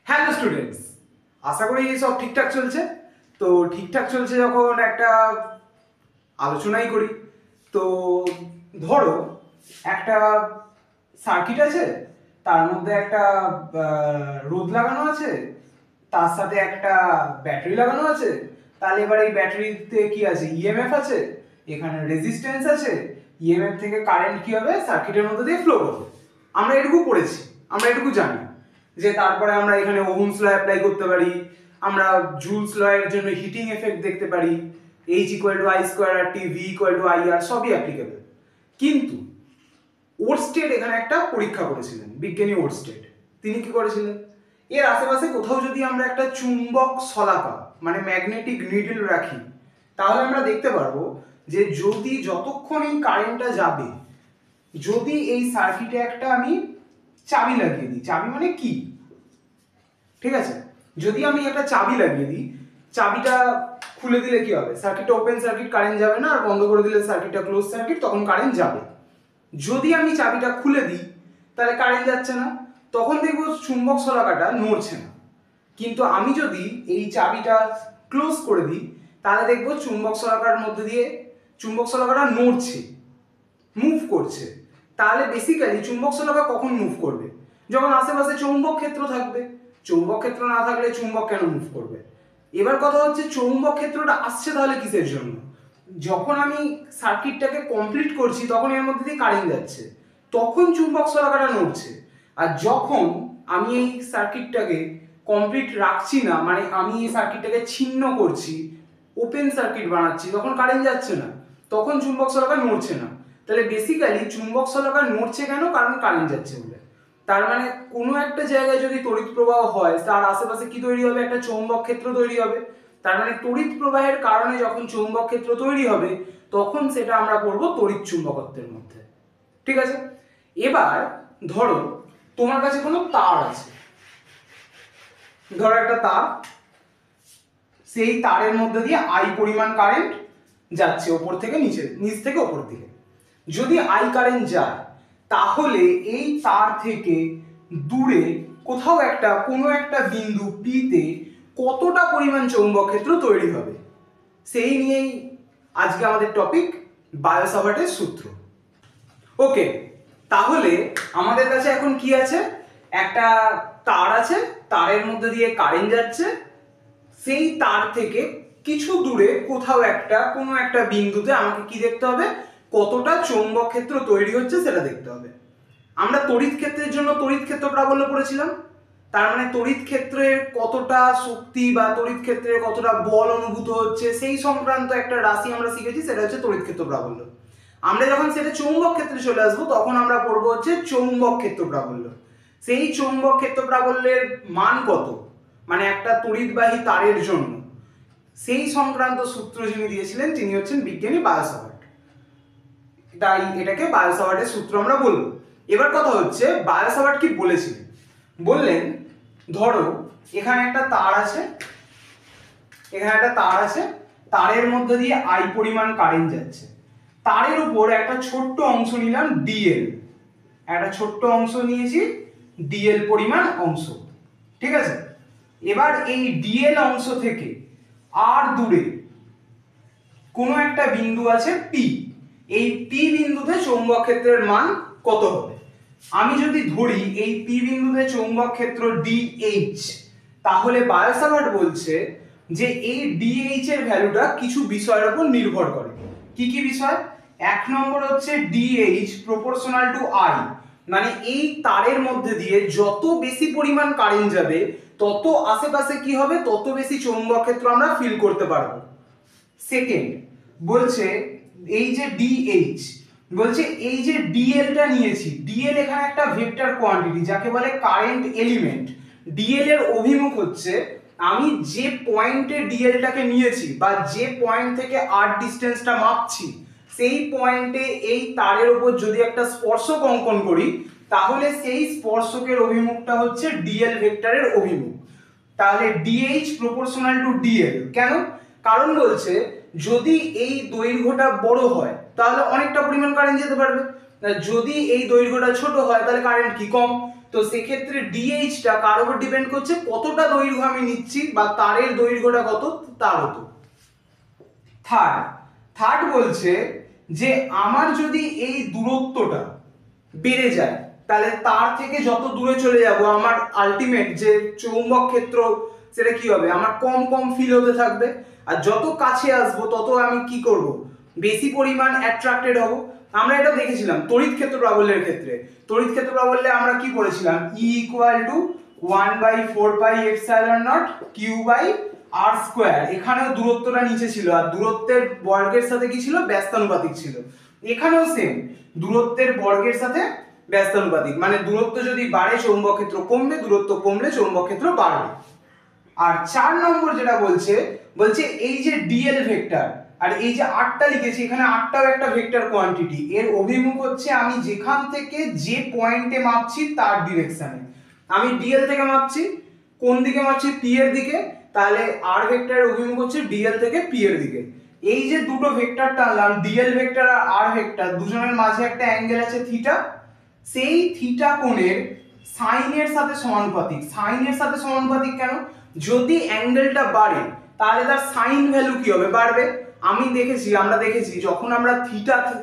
Hello students, আশা করি সব ঠিকঠাক চলছে। তো ঠিকঠাক চলছে যখন একটা আলোচনাই করি। তো ধরো একটা সার্কিট আছে, তার মধ্যে একটা রোদ লাগানো আছে, তার সাথে একটা ব্যাটারি লাগানো আছে। তাহলে এবার এই ব্যাটারিতে কি আছে? ইএমএফ আছে, এখানে রেজিস্ট্যান্স আছে। ইএমএফ থেকে কারেন্ট কি হবে? সার্কিটের মধ্যে দিয়ে ফ্লো করবে। আমরা এটুকু পড়েছি, আমরা এটুকু জানি যে তারপরে আমরা এখানে ওহমস ল অ্যাপ্লাই করতে পারি, আমরা জুলস ল এর জন্য হিটিং এফেক্ট দেখতে পারি, H = I² আর T V = IR, সবই অ্যাপ্লিকেবল। কিন্তু ওরস্টেড এখানে একটা পরীক্ষা করেছিলেন, বিজ্ঞানী ওরস্টেড। তিনি কি করেছিলেন? এর আশেপাশে কোথাও যদি আমরা একটা চুম্বক শলাকা মানে ম্যাগনেটিক নিডল রাখি, তাহলে আমরা দেখতে পারবো যে যদি যতক্ষণ এই কারেন্টটা যাবে, যদি এই সার্কিটে একটা আমি চাবি লাগিয়ে দিই, চাবি মানে কি, ঠিক আছে, যদি আমি একটা চাবি লাগিয়ে দিই, চাবিটা খুলে দিলে কি হবে? সার্কিটটা ওপেন সার্কিট, কারেন্ট যাবে না, আর বন্ধ করে দিলে সার্কিটটা ক্লোজ সার্কিট, তখন কারেন্ট যাবে। যদি আমি চাবিটা খুলে দিই তাহলে কারেন্ট যাচ্ছে না, তখন দেখবো চুম্বক শলাকাটা নড়ছে না। কিন্তু আমি যদি এই চাবিটা ক্লোজ করে দিই তাহলে দেখবো চুম্বক শলাকার মধ্যে দিয়ে চুম্বক শলাকাটা নড়ছে, মুভ করছে। তাহলে বেসিক্যালি চুম্বক শলাকা কখন মুভ করবে? যখন আশেপাশে চৌম্বক ক্ষেত্র থাকবে। চৌম্বক ক্ষেত্র না থাকলে চুম্বক কেন মুভ করবে? এবার কথা হচ্ছে চৌম্বক ক্ষেত্রটা আসছে তাহলে কিসের জন্য? যখন আমি সার্কিটটাকে কমপ্লিট করছি তখন এর মধ্যে দিয়ে কারেন্ট যাচ্ছে, তখন চুম্বক শলাকাটা নড়ছে। আর যখন আমি এই সার্কিটটাকে কমপ্লিট রাখছি না, মানে আমি এই সার্কিটটাকে ছিন্ন করছি, ওপেন সার্কিট বানাচ্ছি, তখন কারেন্ট যাচ্ছে না, তখন চুম্বক শলাকা নড়ছে না। তাহলে বেসিক্যালি চুম্বক শলাকা নড়ছে কেন? কারণ কারেন্ট যাচ্ছে বলে। তার মানে কোনো একটা জায়গায় যদি তড়িৎ প্রবাহ হয়, তার আশেপাশে কি তৈরি হবে? একটা চৌম্বক ক্ষেত্র তৈরি হবে। তার মানে তড়িৎ প্রবাহের কারণে যখন চৌম্বক ক্ষেত্র তৈরি হবে, তখন সেটা আমরা পড়বো তড়িৎ চুম্বকত্বের মধ্যে। ঠিক আছে, এবার ধরো তোমার কাছে কোনো তার আছে, ধরো একটা তার, সেই তারের মধ্যে দিয়ে I পরিমাণ কারেন্ট যাচ্ছে ওপর থেকে নিচে, নিচ থেকে ওপর দিকে। যদি I কারেন্ট যায়, তাহলে এই তার থেকে দূরে কোথাও একটা কোনো একটা বিন্দু P তে কতটা পরিমাণ চৌম্বক ক্ষেত্র তৈরি হবে, সেই নিয়েই আজকে আমাদের টপিক, বায়ো-সাভার্টের সূত্র। ওকে, তাহলে আমাদের কাছে এখন কি আছে? একটা তার আছে, তারের মধ্যে দিয়ে কারেন্ট যাচ্ছে, সেই তার থেকে কিছু দূরে কোথাও একটা কোনো একটা বিন্দুতে আমাকে কি দেখতে হবে? কতটা চৌম্বক ক্ষেত্র তৈরি হচ্ছে সেটা দেখতে হবে। আমরা তড়িৎ ক্ষেত্রের জন্য তড়িৎ ক্ষেত্র প্রাবল্য পড়েছিলাম। তার মানে তড়িৎ ক্ষেত্রের কতটা শক্তি বা তড়িৎ ক্ষেত্রের কতটা বল অনুভূত হচ্ছে সেই সংক্রান্ত একটা রাশি আমরা শিখেছি, সেটা হচ্ছে তড়িৎ ক্ষেত্র প্রাবল্য। আমরা যখন সেটা চৌম্বক ক্ষেত্রে চলে আসবো তখন আমরা পড়বো হচ্ছে চৌম্বক ক্ষেত্র প্রাবল্য। সেই চৌম্বক ক্ষেত্র প্রাবল্যের মান কত, মানে একটা তড়িৎবাহী তারের জন্য, সেই সংক্রান্ত সূত্র যিনি দিয়েছিলেন তিনি হচ্ছেন বিজ্ঞানী বায়ো-সাভার্ট। তাই এটাকে বায়ো-সাভার্টের সূত্র আমরা বলবো। এবার কথা হচ্ছে বায়ো-সাভার্ট কি বলেছিলেন? বললেন ধরো এখানে একটা তার আছে, এখানে একটা তার আছে, তারের মধ্যে দিয়ে I পরিমাণ কারেন্ট যাচ্ছে, তারের উপর একটা ছোট্ট অংশ নিলাম DL, একটা ছোট্ট অংশ নিয়েছি DL পরিমাণ অংশ, ঠিক আছে। এবার এই DL অংশ থেকে আর দূরে কোনো একটা বিন্দু আছে P, এই P বিন্দুতে চৌম্বক ক্ষেত্রের মান কত হবে? আমি যদি ধরি এই P বিন্দুতে চৌম্বক ক্ষেত্র DH, তাহলে বায়ো-সাভার্ট বলছে যে এই DH এর ভ্যালুটা কিছু বিষয়ের উপর নির্ভর করে। কি কি বিষয়? এক নম্বর হচ্ছে DH প্রপোর্শনাল টু I, মানে এই তারের মধ্যে দিয়ে যত বেশি পরিমাণ কারেন্ট যাবে তত আশেপাশে কি হবে? তত বেশি চৌম্বক ক্ষেত্র আমরা ফিল করতে পারবো। সেকেন্ড বলছে এই যে DH, বলছে এই যে DL টা নিয়েছি, DL এখানে একটা ভেক্টর কোয়ান্টিটি যাকে বলে কারেন্ট এলিমেন্ট। DL এর অভিমুখ হচ্ছে আমি যে পয়েন্টে DL টাকে নিয়েছি বা যে পয়েন্ট থেকে আর ডিসটেন্সটা মাপছি, সেই পয়েন্টে এই তারের উপর যদি একটা স্পর্শক অঙ্কন করি, তাহলে সেই স্পর্শকের অভিমুখটা হচ্ছে DL ভেক্টরের অভিমুখ। তাহলে DH প্রপোর্শনাল টু DL। কেন? কারণ বলছে যদি এই দৈর্ঘ্যটা বড় হয় তাহলে অনেকটা পরিমাণ কারেন্ট যেতে পারবে, যদি এই দৈর্ঘ্যটা ছোট হয় তাহলে কারেন্ট কি কম। তো সেক্ষেত্রে ডিএইচটা কার উপর ডিপেন্ড করছে, কতটা দৈর্ঘ্য আমি নিচ্ছি বা তারের দৈর্ঘ্যটা কত তার উপর। থার্ড বলছে যে আমার যদি এই দূরত্বটা বেড়ে যায় তাহলে তার থেকে যত দূরে চলে যাব আমার আলটিমেট যে চৌম্বক ক্ষেত্র সেটা কি হবে, আমার কম কম ফিল হতে থাকবে। আর যত কাছে আসবো তত আমি কি করব, বেশি পরিমাণ অ্যাট্রাক্টেড হব। আমরা এটা দেখেছিলাম তড়িৎ ক্ষেত্র প্রাবল্যের ক্ষেত্রে। তড়িৎ ক্ষেত্র প্রাবল্যে আমরা কি করেছিলাম, E = 1/4πε0 Q/r²। এখানেও দূরত্বটা নিচে ছিল আর দূরত্বের বর্গের সাথে কি ছিল, ব্যস্তানুপাতিক ছিল। এখানেও সেম, দূরত্বের বর্গের সাথে ব্যস্তানুপাতিক, মানে দূরত্ব যদি বাড়ে চৌম্বক ক্ষেত্র কমবে, দূরত্ব কমলে চৌম্বক ক্ষেত্র বাড়বে। আর 4 নম্বর যেটা বলছে এই যে ডিএল ভেক্টর আর এই যে 8টা লিখেছি, এখানে 8টাও একটা ভেক্টর কোয়ান্টিটি, এর অভিমুখ হচ্ছে আমি যেখান থেকে যে পয়েন্টে মাপছি তার ডিরেকশনে। আমি ডিএল থেকে মাপছি, কোন দিকে মাপছি, পি এর দিকে, তাহলে আর ভেক্টরের অভিমুখ হচ্ছে ডিএল থেকে পি এর দিকে। এই যে দুটো ভেক্টর টানলাম, ডিএল ভেক্টর আর আর ভেক্টর, দুজনের মাঝে একটা অ্যাঙ্গেল আছে থিটা, সেই থিটা কোণের সাইনের সাথে সমানুপাতিক। সাইনের সাথে সমানুপাতিক কেন, যদি অ্যাঙ্গেলটা বাড়ে তাহলে তার সাইন ভ্যালু কি হবে, বাড়বে। আমরা দেখেছি যখন আমরা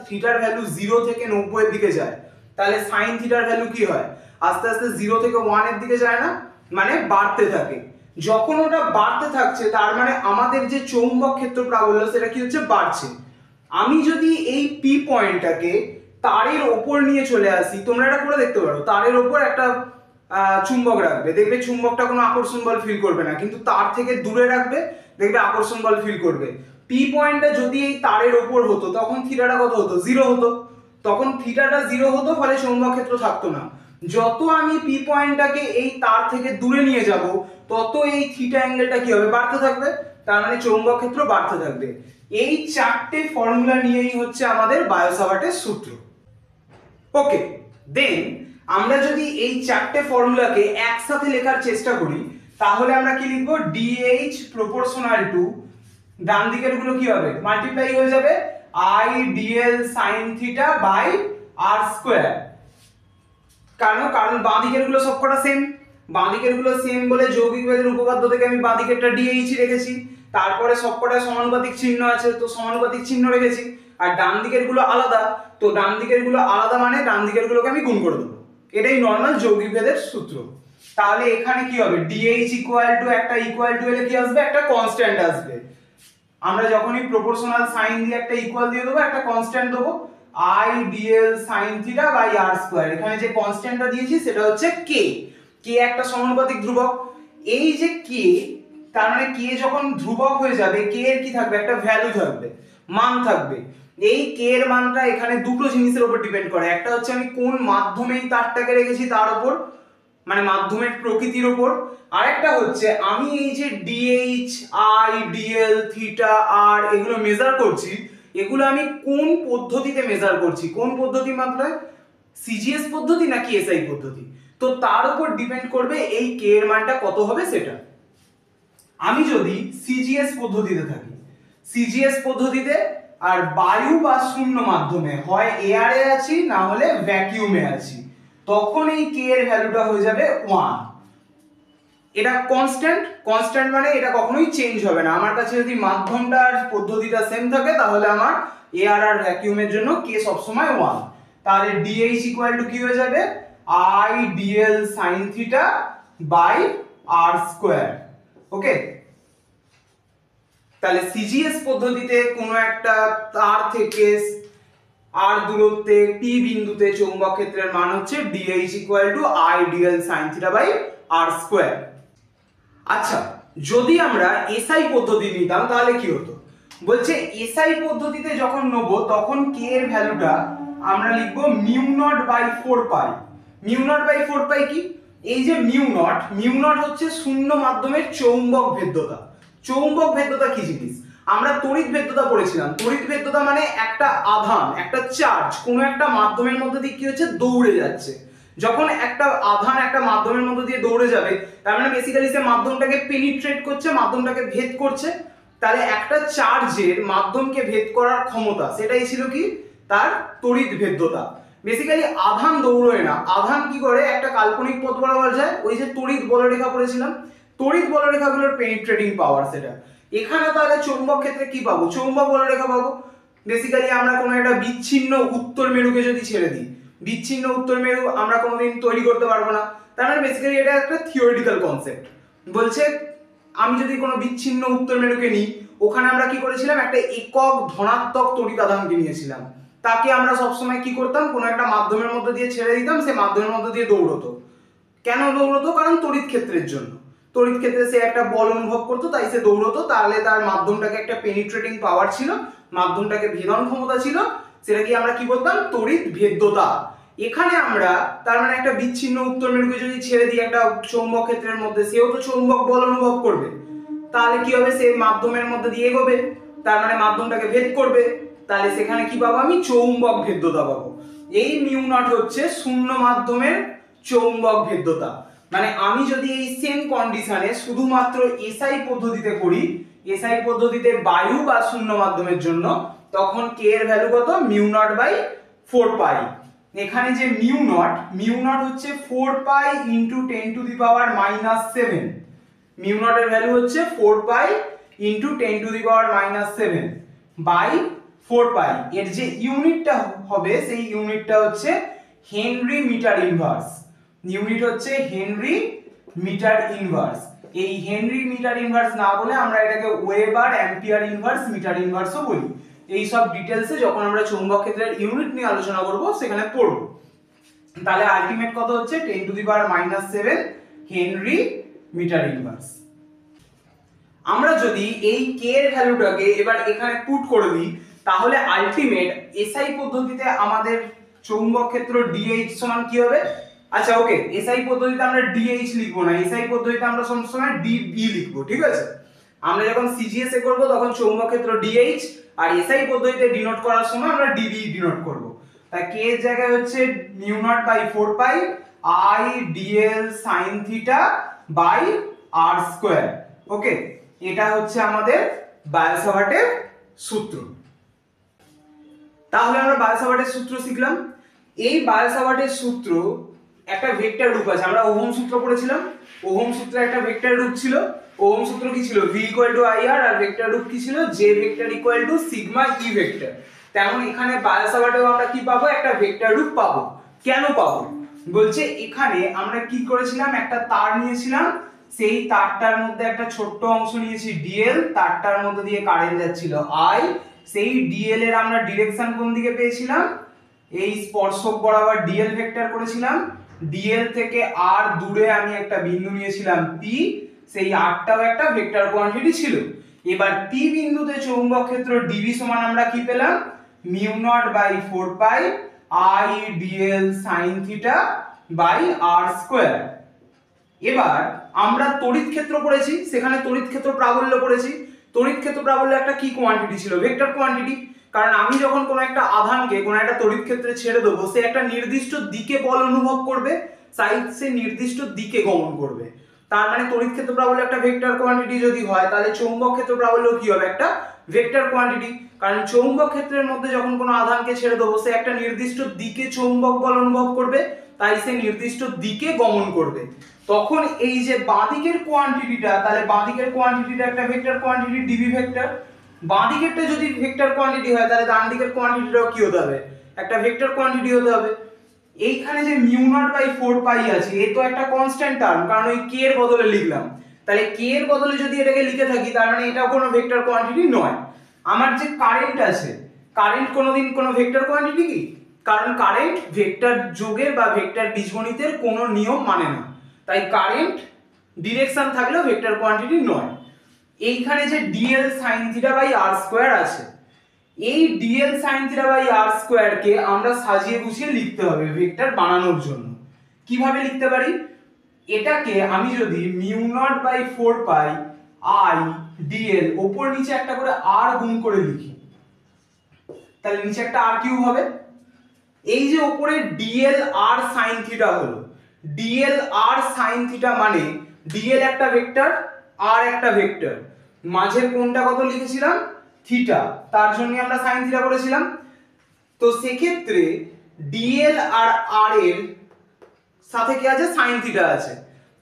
থিটার ভ্যালু 0 থেকে 90 এর দিকে যায় তাহলে সাইন থিটার ভ্যালু কি হয়, আস্তে আস্তে 0 থেকে 1 এর দিকে যায় না, মানে বাড়তে থাকে। যখন ওটা বাড়তে থাকছে তার মানে আমাদের যে চৌম্বক ক্ষেত্র প্রাবল্য সেটা কি হচ্ছে, বাড়ছে। আমি যদি এই পি পয়েন্টটাকে তারের ওপর নিয়ে চলে আসি, তোমরা এটা করে দেখতে পারো, তারের ওপর একটা চুম্বক রাখবে, দেখবে চুম্বকটা কোনো আকর্ষণ বল ফিল করবে না, কিন্তু তার থেকে দূরে রাখবে, দেখবে আকর্ষণ বল ফিল করবে। পি পয়েন্টটা যদি এই তারের ওপর হতো তখন থিটাটা কত হতো, 0 হতো, তখন থিটাটা 0 হতো, ফলে চৌম্বক ক্ষেত্র থাকতো না। যত আমি পি পয়েন্টটাকে এই তার থেকে দূরে নিয়ে যাব তত এই থিটা অ্যাঙ্গেলটা কি হবে, বাড়তে থাকবে, তার মানে চৌম্বক ক্ষেত্র বাড়তে থাকবে। এই 4টে ফর্মুলা নিয়েই হচ্ছে আমাদের বায়ো-সাভার্টের সূত্র। ওকে, দেন আমরা যদি এই 4টে ফর্মুলাকে একসাথে লেখার চেষ্টা করি তাহলে আমরা কি লিখবো, DH প্রপোর্শনাল টু, ডান দিকের গুলো কি হবে, মাল্টিপ্লাই হয়ে যাবে IDL sin theta by r²। কারণ বাঁ দিকের গুলো সবকটা সেম, বাঁ দিকের গুলো সেম বলে যৌগিক ভেদের উপপাদ্য থেকে আমি বাঁ দিকেরটা DH রেখেছি, তারপরে সবকটা সমানুপাতিক চিহ্ন আছে তো সমানুপাতিক চিহ্ন রেখেছি, আর ডান দিকের গুলো আলাদা, তো ডান দিকের গুলো আলাদা মানে ডান দিকের গুলোকে আমি গুণ করে দেবো। এটাই নর্মাল যৌগিক ভেদের সূত্র। তাহলে এখানে কি হবে, DH একটা ইকুয়াল টু এলে কি আসবে, একটা কনস্ট্যান্ট আসবে। আমরা যখনই প্রপোর্শনাল সাইন দিয়ে একটা ইকুয়াল দিয়ে দেবো, একটা কনস্ট্যান্ট দেবো, IDL sin theta by r²। এখানে যে কনস্ট্যান্টটা দিয়েছি সেটা হচ্ছে k। k একটা সমানুপাতিক ধ্রুবক। এই যে k, তার মানে k যখন ধ্রুবক হয়ে যাবে k এর কি থাকবে, একটা ভ্যালু থাকবে, মান থাকবে। এই k এর মানটা এখানে দুটো জিনিসের উপর ডিপেন্ড করে, একটা হচ্ছে আমি কোন মাধ্যমে এই তারটাকে রেখেছি তার উপর, মানে মাধ্যমের প্রকৃতির উপর, আরেকটা হচ্ছে আমি এই যে DH IDL থিটা r এগুলো মেজার করছি, এগুলো আমি কোন পদ্ধতিতে মেজার করছি, কোন পদ্ধতি মাত্রায়, সিজিএস পদ্ধতি নাকি এসআই পদ্ধতি, তো তার উপর ডিপেন্ড করবে এই k এর মানটা কত হবে সেটা। আমি যদি সিজিএস পদ্ধতিতে থাকি, সিজিএস পদ্ধতিতে আর বায়ু বা শূন্য মাধ্যমে, হয় এয়ারে আছি না হলে ভ্যাকিউমে আছি, তখন এই k এর ভ্যালুটা হয়ে যাবে 1। এটা কনস্ট্যান্ট মানে এটা কখনোই চেঞ্জ হবে না। আমার কাছে যদি মাধ্যমটা আর পদ্ধতিটা সেম থাকে তাহলে আমার এয়ার আর ভ্যাকিউমের জন্য k সবসময় 1। তাহলে DH কি হয়ে যাবে, IDL sin theta by r²। Okay, তাহলে সিজিএস পদ্ধতিতে কোনো একটা তার থেকে আর দূরত্বে p বিন্দুতে চৌম্বক ক্ষেত্রের মান হচ্ছে DH IDL sin theta by r²। আচ্ছা, যদি আমরা এসআই পদ্ধতি নিতাম তাহলে কি হতো, বলছে এসআই পদ্ধতিতে যখন নেব তখন k এর ভ্যালুটা আমরা লিখবো μ0/4π। μ0/4π কি, এই যে μ0 হচ্ছে শূন্য মাধ্যমের চৌম্বক ভেদ্যতা। চৌম্বক ভেদ্যতা কি জিনিস, আমরা তড়িৎ ভেদ্যতা পড়েছিলাম। তড়িৎ ভেদ্যতা মানে একটা আধান, একটা চার্জ কোনো একটা মাধ্যমের মধ্যে দিয়ে কি হচ্ছে, দৌড়ে যাচ্ছে। যখন একটা আধান একটা মাধ্যমের মধ্যে দিয়ে দৌড়ে যাবে তার মানে বেসিক্যালি সে মাধ্যমটাকে পেনিট্রেট করছে, মাধ্যমটাকে ভেদ করছে। তাহলে একটা চার্জের মাধ্যমকে ভেদ করার ক্ষমতা, সেটাই ছিল কি তার তড়িৎ ভেদ্যতা। বেসিক্যালি আধান দৌড়োয় না, আধান কি করে একটা কাল্পনিক পথ বরাবর যায়, ওই যে তড়িৎ বলরেখা পড়েছিলাম, তড়িৎ বলরেখাগুলোর পেনিট্রেটিং পাওয়ার সেটা। এখানে তাহলে চৌম্বক ক্ষেত্রে কি পাবো, চৌম্বক বলরেখা পাবো। বেসিক্যালি আমরা কোনো একটা বিচ্ছিন্ন উত্তর মেরুকে যদি ছেড়ে দিই, বিচ্ছিন্ন উত্তর মেরু আমরা কোনোদিন তৈরি করতে পারবো না। তার মানে বেসিক্যালি এটা একটা থিওরিটিক্যাল কনসেপ্ট। বলছে আমি যদি কোনো বিচ্ছিন্ন উত্তর মেরুকে নিই, ওখানে আমরা কি করেছিলাম, একটা একক ধনাত্মক তড়িৎ আধানকে নিয়েছিলাম, তাকে আমরা সবসময় কি করতাম, কোনো একটা মাধ্যমের মধ্যে দিয়ে ছেড়ে দিতাম, সে মাধ্যমের মধ্যে দিয়ে দৌড়তো। কেন দৌড়তো, কারণ তড়িৎ ক্ষেত্রের জন্য, তড়িৎ ক্ষেত্রে সে একটা বল অনুভব করতো, তাই সে দৌড়তো। তাহলে তার মাধ্যমটাকে একটা পেনিট্রেটিং পাওয়ার ছিল, মাধ্যমটাকে ভেদন ক্ষমতা ছিল, সেটাকে আমরা কি বলতাম, তড়িৎ ভেদ্যতা। এখানে আমরা তার মানে একটা বিচ্ছিন্ন উত্তর মেরুকে যদি ছেড়ে দিই একটা চৌম্বক ক্ষেত্রের মধ্যে, সেও তো চৌম্বক বল অনুভব করবে, তাহলে কি হবে, সে মাধ্যমের মধ্যে দিয়ে এগোবে, তার মানে মাধ্যমটাকে ভেদ করবে, তাহলে সেখানে কি পাবো, আমি চৌম্বক ভেদ্যতা পাবো। এই মিউ নট হচ্ছে শূন্য মাধ্যমের চৌম্বক ভেদ্যতা। মানে আমি যদি এই সেম কন্ডিশনে শুধুমাত্র এসআই পদ্ধতিতে করি, এসআই পদ্ধতিতে বায়ু বা শূন্য মাধ্যমের জন্য, তখন কে এর ভ্যালু কত, মিউ নট বাই 4 পাই। এখানে যে মিউ নট হচ্ছে 4 pi into 10 to the power -7। Mu naught এর ভ্যালু হচ্ছে 4 pi into 10 to the power -7 by 4 pi. এর যে ইউনিটটা হবে সেই ইউনিটটা হচ্ছে হেনরি মিটার ইনভার্স। ইউনিট হচ্ছে হেনরি মিটার ইনভার্স। এই হেনরি মিটার ইনভার্স না বলে আমরা এটাকে ওয়েবার অ্যাম্পিয়ার ইনভার্স মিটার ইনভার্সও বলি। এই সব ডিটেইলসে যখন আমরা চৌম্বক ক্ষেত্রের ইউনিট নিয়ে আলোচনা করব সেখানে পড়ব। তাহলে আলটিমেট কত হচ্ছে 10 to the power -7 henry metre inverse. আমরা যদি এই কে এর ভ্যালুটাকে এবার এখানে পুট করে দিই, তাহলে আলটিমেট এসআই পদ্ধতিতে আমাদের চৌম্বক ক্ষেত্র DH সমান কি হবে, আচ্ছা ওকে, এসআই পদ্ধতিতে আমরা DH লিখবো না, এসআই পদ্ধতিতে আমরা সবসময় DB লিখবো, ঠিক আছে। আমরা যখন সিজিএস এ করব তখন চৌম্বক ক্ষেত্র DH, আর এসআই পদ্ধতিতে ডিনোট করার সময় আমরা DB ডিনোট করব। তাই কে এর জায়গায় হচ্ছে mu naught by 4 pi I DL sine theta by r square. Okay, এটা হচ্ছে আমাদের বায়ো-সাভার্টের সূত্র। তাহলে আমরা বায়ো-সাভার্টের সূত্র শিখলাম। এই বায়ো-সাভার্টের সূত্র একটা ভেক্টর রূপ আছে, আমরা ওহম সূত্র পড়েছিলাম, ওহম সূত্রে একটা ভেক্টর রূপ ছিল। ওহম সূত্র কি ছিল, v = ir, আর ভেক্টর রূপ কি ছিল, j vector = sigma e vector. তেমন এখানে বায়ো-সাভার্টেও আমরা কি পাবো, একটা ভেক্টর রূপ পাবো। কেন পাবো, বলছে এখানে আমরা কি করেছিলাম, একটা তার নিয়েছিলাম, সেই তারটার মধ্যে একটা ছোট্ট অংশ নিয়েছি dl, তারটার মধ্যে দিয়ে কারেন্ট যাচ্ছিল i, সেই dl এর আমরা ডিরেকশন কোন দিকে পেয়েছিলাম, এই স্পর্শক বরাবর dl ভেক্টর করেছিলাম, dl থেকে r দূরে আমি একটা বিন্দু নিয়েছিলাম p, সেই rটাও একটা ভেক্টর কোয়ান্টিটি ছিল। এবার p বিন্দুতে চৌম্বক ক্ষেত্র dv সমান আমরা কি পেলাম, mu naught by 4 pi i dl sin theta by r square. এবার আমরা তড়িৎ ক্ষেত্র পড়েছি, সেখানে তড়িৎ ক্ষেত্র প্রাবল্য পড়েছি। তড়িৎ ক্ষেত্র প্রাবল্য একটা কি কোয়ান্টিটি ছিল, ভেক্টর কোয়ান্টিটি। কারণ আমি যখন কোনো একটা আধানকে কোনো একটা তড়িৎ ক্ষেত্রে ছেড়ে দেবো, সে একটা নির্দিষ্ট দিকে বল অনুভব করবে, তাই সে নির্দিষ্ট দিকে গমন করবে। তার মানে তড়িৎ ক্ষেত্র প্রাবল্য একটা ভেক্টর কোয়ান্টিটি যদি হয়, তাহলে চৌম্বক ক্ষেত্র প্রাবল্য কি হবে, একটা ভেক্টর কোয়ান্টিটি। কারণ চৌম্বক ক্ষেত্রের মধ্যে যখন কোনো আধানকে ছেড়ে দেবো, সে একটা নির্দিষ্ট দিকে চৌম্বক বল অনুভব করবে, তাই সে নির্দিষ্ট দিকে গমন করবে। তখন এই যে বাঁদিকের কোয়ান্টিটিটা, তাহলে বাঁদিকের কোয়ান্টিটিটা একটা ভেক্টর কোয়ান্টিটি ডিবি ভেক্টর। বাঁদিকেরটা যদি ভেক্টর কোয়ান্টিটি হয়, তাহলে ডান দিকের কোয়ান্টিটিটাও কি হতে হবে, একটা ভেক্টর কোয়ান্টিটি হতে হবে। এইখানে যে মিউ নট বাই 4 পাই আছে, এ তো একটা কনস্ট্যান্ট টার্ম, কারণ ওই কে এর বদলে লিখলাম। তাহলে কে এর বদলে যদি এটাকে লিখে থাকি, তার মানে এটাও কোনো ভেক্টর কোয়ান্টিটি নয়। আমার যে কারেন্ট আছে, কারেন্ট কোনোদিন কোনো ভেক্টর কোয়ান্টিটি কি, কারণ কারেন্ট ভেক্টর যোগের বা ভেক্টর বীজগণিতের কোনো নিয়ম মানে না, তাই কারেন্ট ডিরেকশন থাকলেও ভেক্টর কোয়ান্টিটি নয়। এইখানে যে dl sin theta by r square আছে, এই dl sin theta by r square কে আমরা সাজিয়ে গুছিয়ে লিখতে হবে ভেক্টর বানানোর জন্য। কিভাবে লিখতে পারি, এটাকে আমি যদি mu naught by 4 pi i dl উপর নিচে একটা করে r গুণ করে লিখি, তাহলে নিচে একটা r কিউব হবে। এই যে উপরে dl r sin থিটা হলো, dl r sin থিটা মানে dl একটা ভেক্টর, r একটা ভেক্টর, মাঝের কোণটা কত লিখেছিলাম, থিটা, তার জন্য আমরা sin থিটা করেছিলাম। তো সেক্ষেত্রে ডিএল আর আর এর সাথে কি আছে, সাইন থিটা আছে,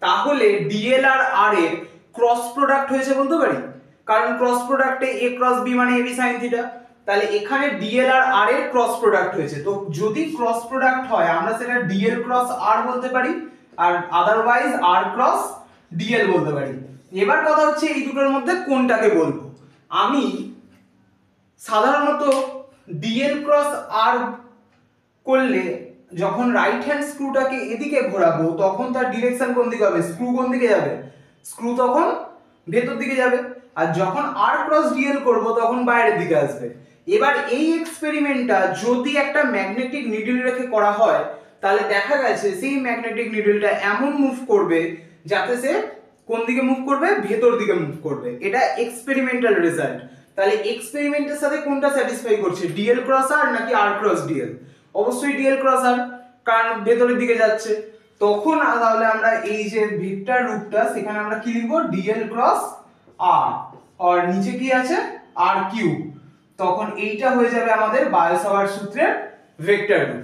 তাহলে ডিএল আর আর এর ক্রস প্রোডাক্ট হয়েছে বলতে পারি, কারণ ক্রস প্রোডাক্টে এ ক্রস বি মানে এবি সাইন থিটা, তাহলে এখানে ডিএল আর আর এর ক্রস প্রোডাক্ট হয়েছে। তো যদি ক্রস প্রোডাক্ট হয় আমরা সেটা ডিএল ক্রস আর বলতে পারি, আর আদারওয়াইজ আর ক্রস ডিএল বলতে পারি। এবার কথা হচ্ছে এই দুটোর মধ্যে কোনটাকে বলবো। আমি সাধারণত ডিএল ক্রস আর করলে যখন রাইট হ্যান্ড স্ক্রুটাকে এদিকে ঘোরাবো তখন তার ডিরেকশন কোন দিকে হবে, স্ক্রু কোন দিকে যাবে, স্ক্রু তখন ভেতর দিকে যাবে, আর যখন আর ক্রস ডিএল করব তখন বাইরের দিকে আসবে। এবার এই এক্সপেরিমেন্টটা যদি একটা ম্যাগনেটিক নিডল রেখে করা হয় তাহলে দেখা গেছে সেই ম্যাগনেটিক নিডলটা এমন মুভ করবে যাতে সে কোন দিকে মুভ করবে, ভেতর দিকে মুভ করবে। এটা এক্সপেরিমেন্টাল রেজাল্ট। তাহলে এক্সপেরিমেন্টের সাথে কোনটা স্যাটিসফাই করছে, ডিএল ক্রস আর নাকি আর ক্রস ডিএল? অবশ্যই ডিএল ক্রস আর, কারণ ভেতরের দিকে যাচ্ছে। তখন তাহলে আমরা এই যে ভেক্টর রূপটা সেখানে আমরা কি লিখবো, ডিএল ক্রস আর, আর নিচে কি আছে আর কিউব। তখন এইটা হয়ে যাবে আমাদের বায়ো-সাভার্ট সূত্রের ভেক্টর রূপ।